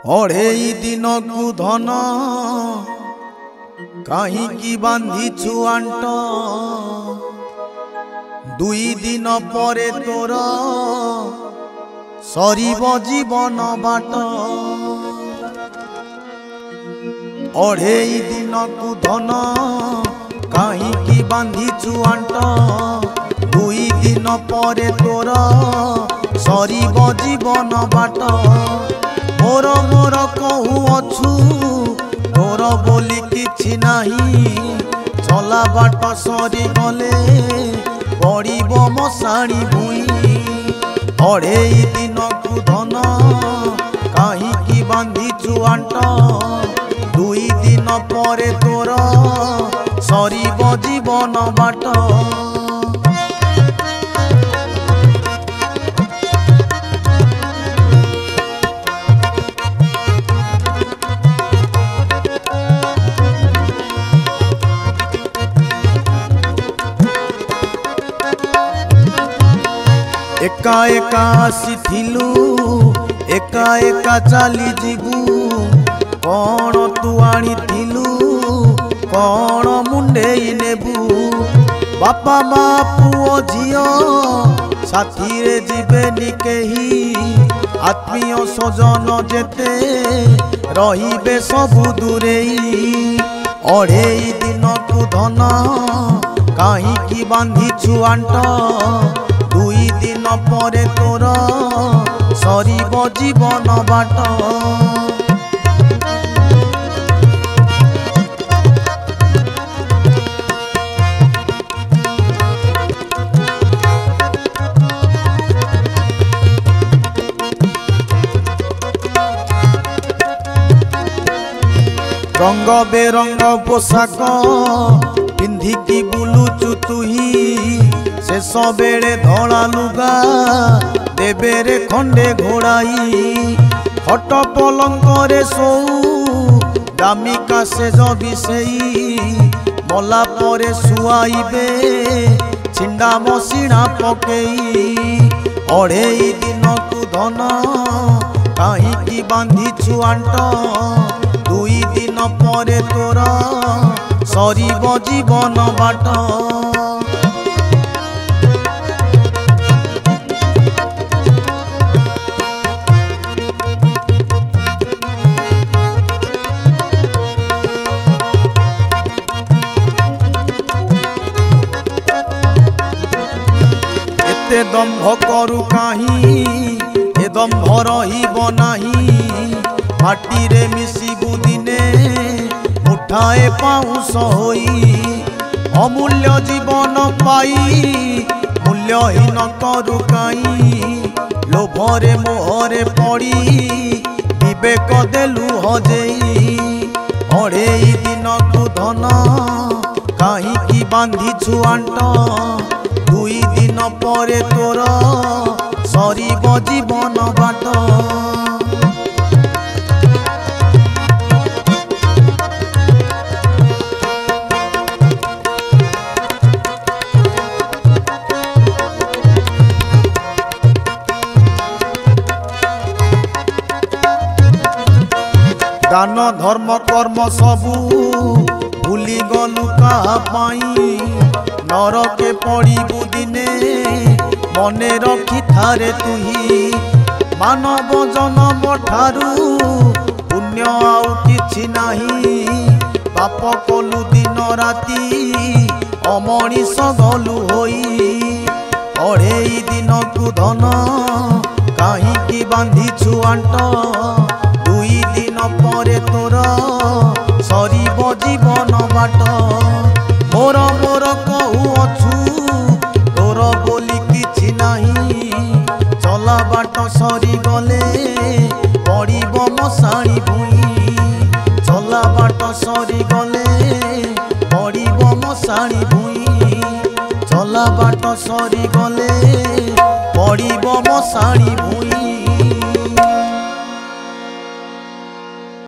अढ़ेई दिन को धन कहीं बांधिछु आंट दुई दिन परे तोर सरीब जीवन बाट अढ़ेई दिन को धन कहीं बांधिछु आंट दुई दिन परे तोर सरीब जीवन बाट मोर मोर कहू अछु तोर बोली किछि नाही चला बाट सरी गले पड़िब मशाणी भुई अढ़ेई दिन को धन कहीं बांधिछु आंट दुई दिन परे तोर सरीब जीवन बाट एका एका आसीथिलु एका एका चली जीवु कौन तू आनीथिलु कौन मुंडेई नेबु बापा माँ पुओ झियो साथी रे जीवेनी केही आत्मीय स्वजन जेते रहिबे सबु दूरेई अढ़ेई दिन को धन कहीं बांधिछु आंट दुई दिन परे तोर सरीब जीवन बाट रंग बेरंग पोशाक पिंधिकी बुलुचु तुही शेष बेले धड़ा लुगा देवे रे खंडे घोड़ाई खट पलंक रे सौ दामिका से जबिसेई मला परे सुआईबे छिंडा मसीना पकेई अढ़ेई दिन को धन कहीं बांधिछु आंट दुई दिन परे तोर सरीब जीवन बाट एते दंभ करू कहीं ए दंभ रहिब नाही माटी रे मिसिबु दिने मुठाए पाउस होई अमूल्य जीवन पाई मूल्यहीन करू कहीं लोभरे मोहरे पड़ी विवेक देलु हजेई अढ़ेई दिन को धन कहीं बांधिछु आंट दुई दिन परे तोर सरीब जीवन बाट दान धर्म कर्म सबू भूली गलु कहा पाई नरके पड़िबु दिने मने रखी थारे तुही मानव जन्म ठारू पुण्य आउ किछि नाही पाप कलु दिन राति अमणिष गलु होई अढ़ेई दिन को धन कहीं बांधिछु आंट दुई दिन परे तोर सरीब जीवन बाट मोर मोर कहू अछु तोर बोली किछि नाही चला बाट सरी गले पड़िब मशाणी भुई चला बाट सरी गले पड़िब मशाणी भुई चला बाट सरी गले पड़िब मशाणी भुई।